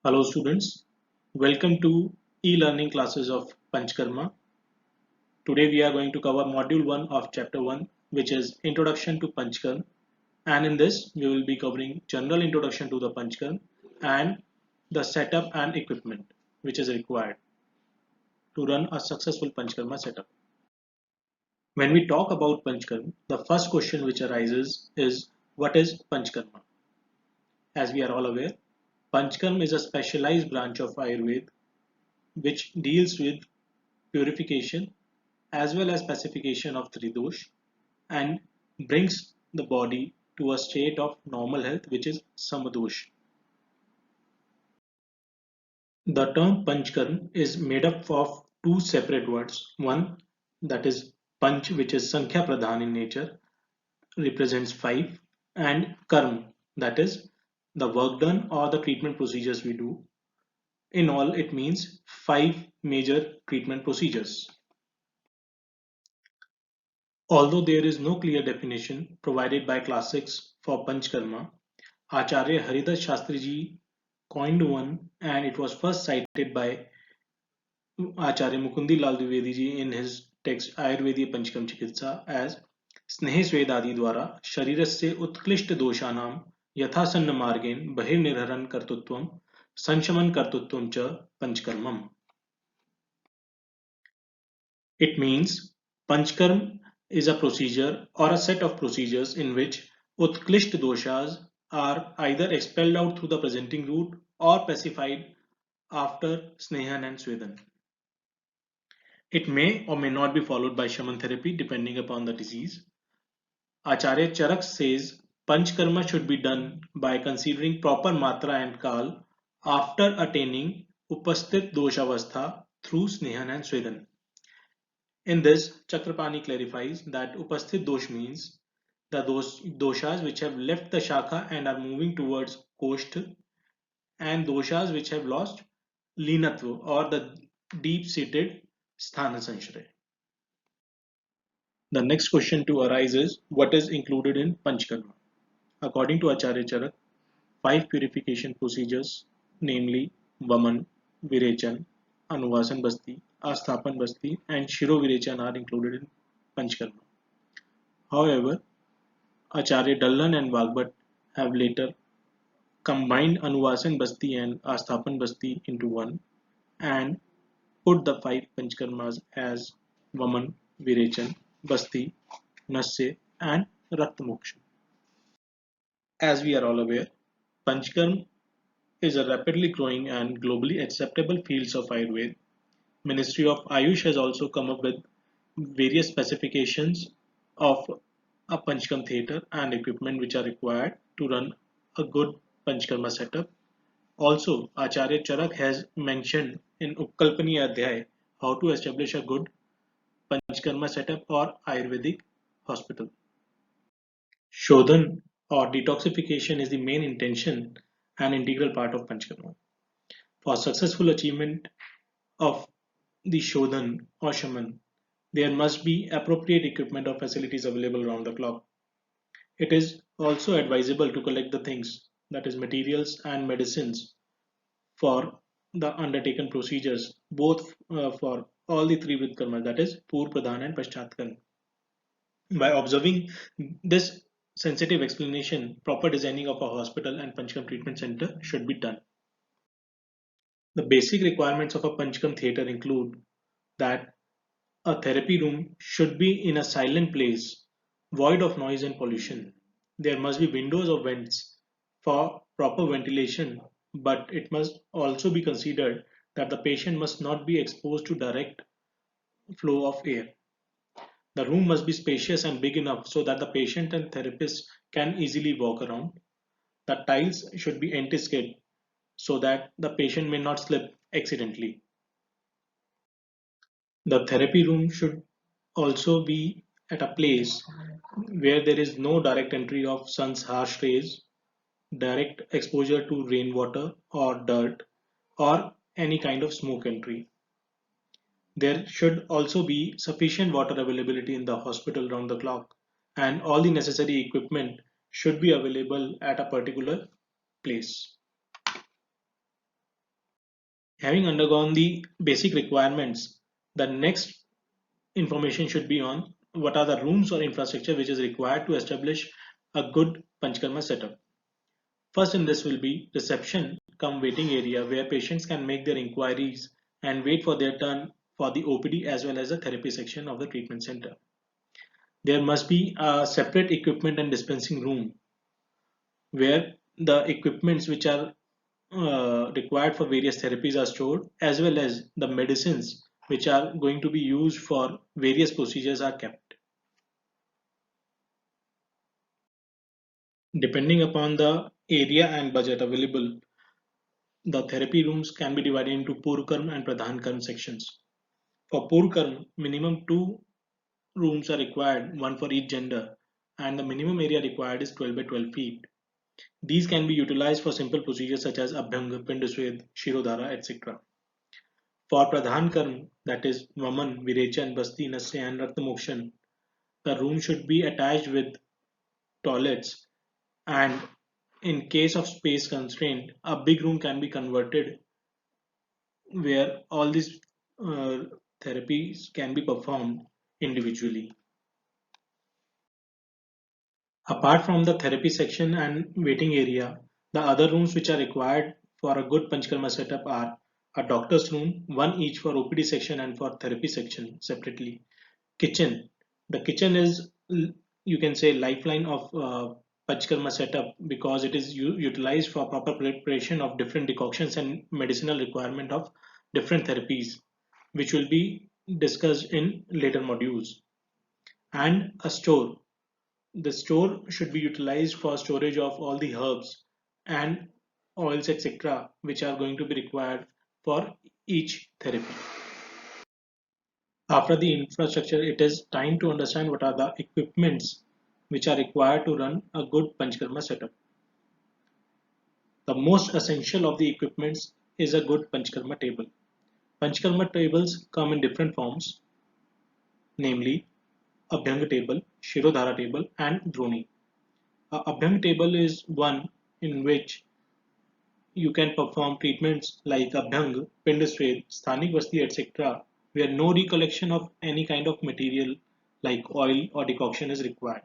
Hello students, welcome to e-learning classes of Panchkarma. Today we are going to cover module 1 of chapter 1 which is Introduction to Panchkarma, and in this we will be covering general introduction to the Panchkarma and the setup and equipment which is required to run a successful Panchkarma setup. When we talk about Panchkarma, the first question which arises is what is Panchkarma? As we are all aware, Panchkarma is a specialized branch of Ayurveda which deals with purification as well as pacification of Tridosh and brings the body to a state of normal health, which is Samadosh. The term Panchkarm is made up of two separate words. One, that is Panch, which is Sankhya Pradhan in nature, represents five, and Karm, that is the work done or the treatment procedures we do. In all, it means five major treatment procedures. Although there is no clear definition provided by classics for Panchkarma, Acharya Haridas Shastri ji coined one, and it was first cited by Acharya Mukundi Lal Dwivedi ji in his text Ayurvediya Panchkam Chikitsa as स्नेह स्वेदादि द्वारा शरीरस्य उत्कृष्ट दोषानां यथासन्न मार्गेण बहिर्निर्हरण कर्तृत्वं संशमन कर्तृत्वं च पंचकर्मम. It means Panchkarm is a procedure or a set of procedures in which Utklisht doshas are either expelled out through the presenting route or pacified after Snehan and Swedan. It may or may not be followed by Shaman therapy depending upon the disease. Acharya Charak says Panchkarma should be done by considering proper Matra and Kal after attaining Upasthit Doshavastha through Snehan and Swedan. In this, Chakrapani clarifies that Upasthit dosh means the doshas which have left the shakha and are moving towards koshtha, and doshas which have lost linatva or the deep-seated sthana sanshray. The next question to arise is what is included in Panchkarma? According to Acharya Charak, five purification procedures, namely Vaman, Virechan, Anuvasan Basti, Asthapan Basti, and Shiro Virechan are included in Panchkarma. However, Acharya Dallan and Vagbhat have later combined Anuvasan Basti and Asthapan Basti into one and put the five Panchkarmas as Vaman, Virechan, Basti, Nasya, and Raktamoksha. As we are all aware, Panchkarma is a rapidly growing and globally acceptable field of Ayurveda. Ministry of Ayush has also come up with various specifications of a Panchkarma theatre and equipment which are required to run a good Panchkarma setup. Also, Acharya Charak has mentioned in Upkalpani Adhyay how to establish a good Panchkarma setup or Ayurvedic hospital. Shodhan or detoxification is the main intention and integral part of Panchkarma. For successful achievement of the Shodhan or Shaman, there must be appropriate equipment or facilities available around the clock. It is also advisable to collect the things, that is materials and medicines for the undertaken procedures, both for all the three Vidkarmas, that is Pur, Pradhan and Paschat. By observing this sensitive explanation, proper designing of a hospital and Panchkam treatment center should be done. The basic requirements of a Panchkam theatre include that a therapy room should be in a silent place, void of noise and pollution. There must be windows or vents for proper ventilation, but it must also be considered that the patient must not be exposed to direct flow of air. The room must be spacious and big enough so that the patient and therapist can easily walk around. The tiles should be anti-skid so that the patient may not slip accidentally. The therapy room should also be at a place where there is no direct entry of sun's harsh rays, direct exposure to rainwater or dirt, or any kind of smoke entry. There should also be sufficient water availability in the hospital round the clock, and all the necessary equipment should be available at a particular place. Having undergone the basic requirements, the next information should be on what are the rooms or infrastructure which is required to establish a good Panchkarma setup. First in this will be reception cum waiting area where patients can make their inquiries and wait for their turn for the OPD as well as the therapy section of the treatment center. There must be a separate equipment and dispensing room where the equipments which are required for various therapies are stored as well as the medicines which are going to be used for various procedures are kept. Depending upon the area and budget available, the therapy rooms can be divided into Purkarm and Pradhan Karm sections. For Purkarm, minimum 2 rooms are required, one for each gender, and the minimum area required is 12 by 12 feet. These can be utilized for simple procedures such as Abhyang, Pinduswed, Shirodhara, etc. For Pradhan Karm, that is Vaman, Virechan, Basti, Nasya, and Ratnamokshan, the room should be attached with toilets, and in case of space constraint, a big room can be converted where all these uh, therapies can be performed individually. Apart from the therapy section and waiting area, the other rooms which are required for a good Panchkarma setup are a doctor's room, one each for OPD section and for therapy section separately. Kitchen. The kitchen is, you can say, lifeline of Panchkarma setup because it is utilized for proper preparation of different decoctions and medicinal requirement of different therapies, which will be discussed in later modules. And a store. The store should be utilized for storage of all the herbs and oils, etc., which are going to be required for each therapy. After the infrastructure, it is time to understand what are the equipments which are required to run a good Panchkarma setup. The most essential of the equipments is a good Panchkarma table. Panchkarma tables come in different forms, namely Abhyanga table, Shirodhara table, and Droni. A Abhyanga table is one in which you can perform treatments like Abhyang, Pinduswed, Sthanik Vasti, etc., where no recollection of any kind of material like oil or decoction is required.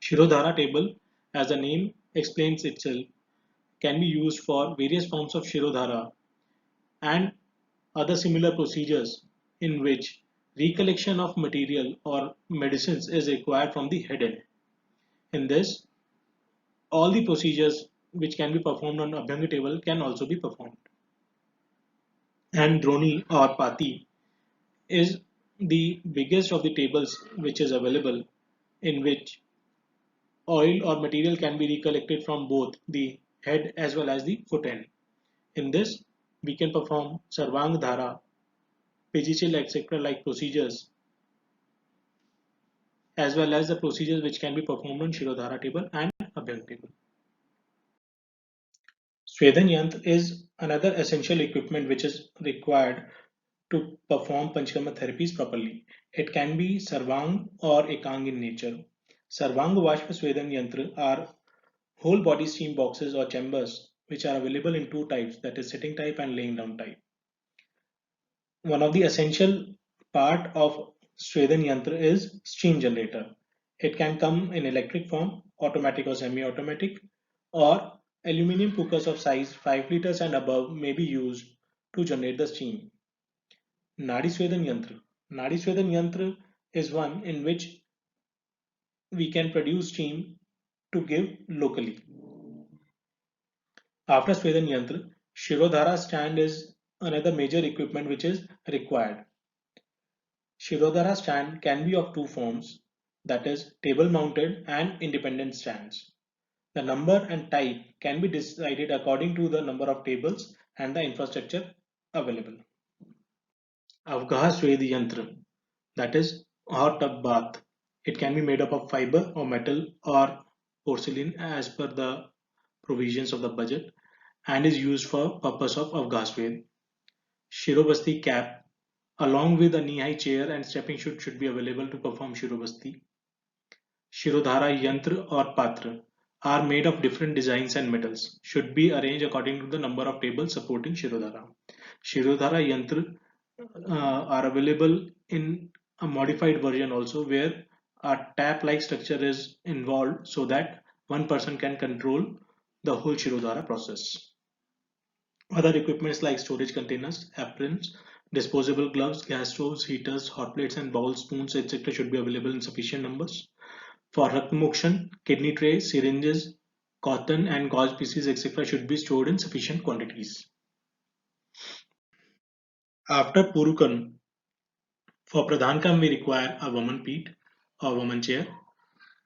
Shirodhara table, as the name explains itself, can be used for various forms of Shirodhara and other similar procedures in which recollection of material or medicines is required from the head end. In this, all the procedures which can be performed on Abhyanga table can also be performed. And Droni or Pati is the biggest of the tables which is available, in which oil or material can be recollected from both the head as well as the foot end. In this, we can perform Sarvang Dhara, Pijichil, etc. like procedures, as well as the procedures which can be performed on Shirodhara table and Abhyang table. Swedhan Yantra is another essential equipment which is required to perform Panchkarma therapies properly. It can be Sarvang or Ekang in nature. Sarvang Vashpa Swedhan Yantra are whole body steam boxes or chambers which are available in two types, that is sitting type and laying down type. One of the essential part of Swedhan Yantra is steam generator. It can come in electric form, automatic or semi-automatic, or aluminium cookers of size 5 liters and above may be used to generate the steam. Nadi Swedhan Yantra. Nadi Swedhan Yantra is one in which we can produce steam to give locally. After Swedhan Yantra, Shirodhara stand is another major equipment which is required. Shirodhara stand can be of two forms, that is table mounted and independent stands. The number and type can be decided according to the number of tables and the infrastructure available. Avgaha Swed Yantra, that is hot tub bath. It can be made up of fiber or metal or porcelain as per the provisions of the budget and is used for purpose of Avgaha Swed. Shirobasti cap along with a knee-high chair and stepping should be available to perform Shirobasti. Shirodhara Yantra or Patra. are made of different designs and metals, should be arranged according to the number of tables supporting Shirodhara. Shirodhara Yantra are available in a modified version also, where a tap-like structure is involved so that one person can control the whole Shirodhara process. Other equipments like storage containers, aprons, disposable gloves, gas stoves, heaters, hot plates and bowls, spoons, etc. should be available in sufficient numbers. For Rakta kidney trays, syringes, cotton and gauze pieces, etc. should be stored in sufficient quantities. After Purukan, for Pradhankam we require a woman peat or woman chair,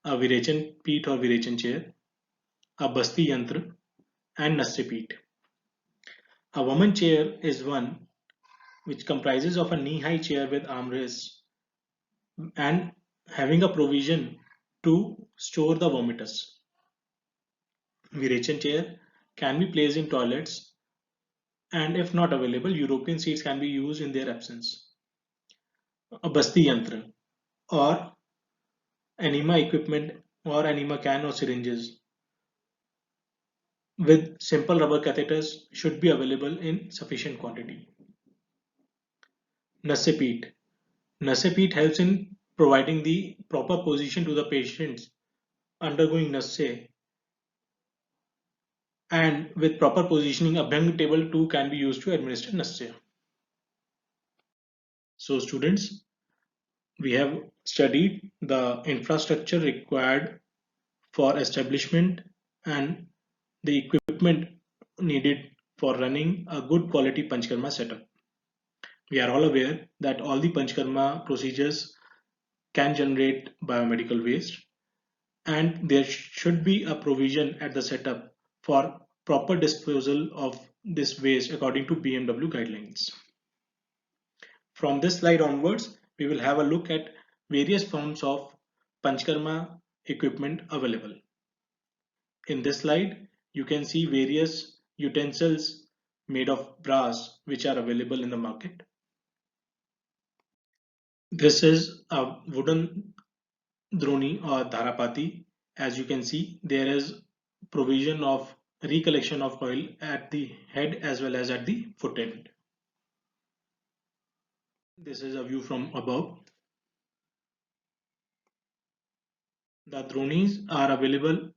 a Virechan peat or Virechan chair, a Basti Yantra and Nasya peat. A woman chair is one which comprises of a knee-high chair with armrests and having a provision to store the vomitus. Virechan chair can be placed in toilets, and if not available, European seats can be used in their absence. A Basti Yantra or enema equipment or enema can or syringes with simple rubber catheters should be available in sufficient quantity. Nasipete. Nasipete helps in providing the proper position to the patients undergoing Nasya, and with proper positioning, a Abhyang table too can be used to administer Nasya. So students, we have studied the infrastructure required for establishment and the equipment needed for running a good quality Panchkarma setup. We are all aware that all the Panchkarma procedures can generate biomedical waste, and there should be a provision at the setup for proper disposal of this waste according to BMW guidelines. From this slide onwards, we will have a look at various forms of Panchkarma equipment available. In this slide, you can see various utensils made of brass which are available in the market. This is a wooden droni or dharapati. As you can see, there is provision of recollection of oil at the head as well as at the foot end. This is a view from above. The dronis are available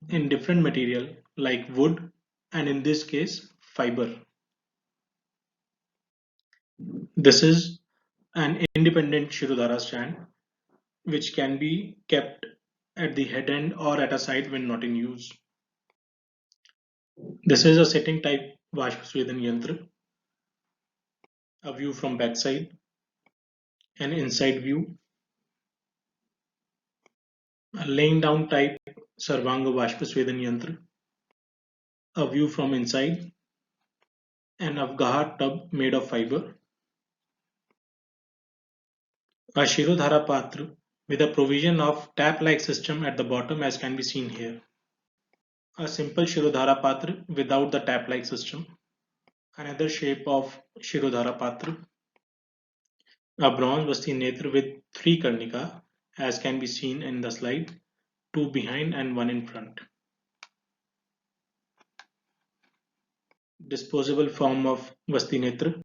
in different material like wood and in this case fiber. This is an independent Shirodhara stand which can be kept at the head end or at a side when not in use. This is a setting type Vashpasvedan Yantra, a view from backside, an inside view, a laying down type Sarvanga Vashpasvedan Yantra, a view from inside, an Avgaha tub made of fiber, a Shirodhara Patra with a provision of tap-like system at the bottom as can be seen here. A simple Shirodhara Patra without the tap-like system. Another shape of Shirodhara Patra. A bronze Vasti Netra with 3 Karnika as can be seen in the slide, 2 behind and 1 in front. Disposable form of Vasti Netra.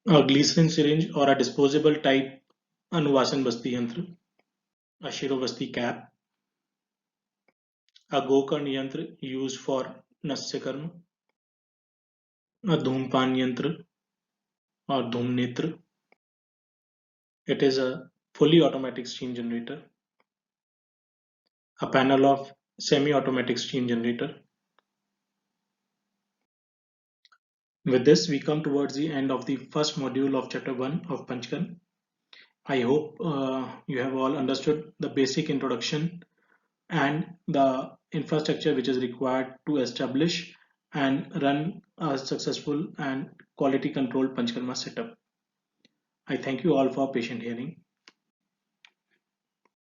A glycerin syringe or a disposable type Anuvasan Vasti Yantra. A Shirovasti cap. A Gokarn Yantra used for Nasya Karma. A Dhumpan Yantra or Dhum Netra. It is a fully automatic steam generator. A panel of semi-automatic steam generator. With this, we come towards the end of the first module of chapter 1 of Panchkarma. I hope you have all understood the basic introduction and the infrastructure which is required to establish and run a successful and quality controlled Panchkarma setup. I thank you all for patient hearing.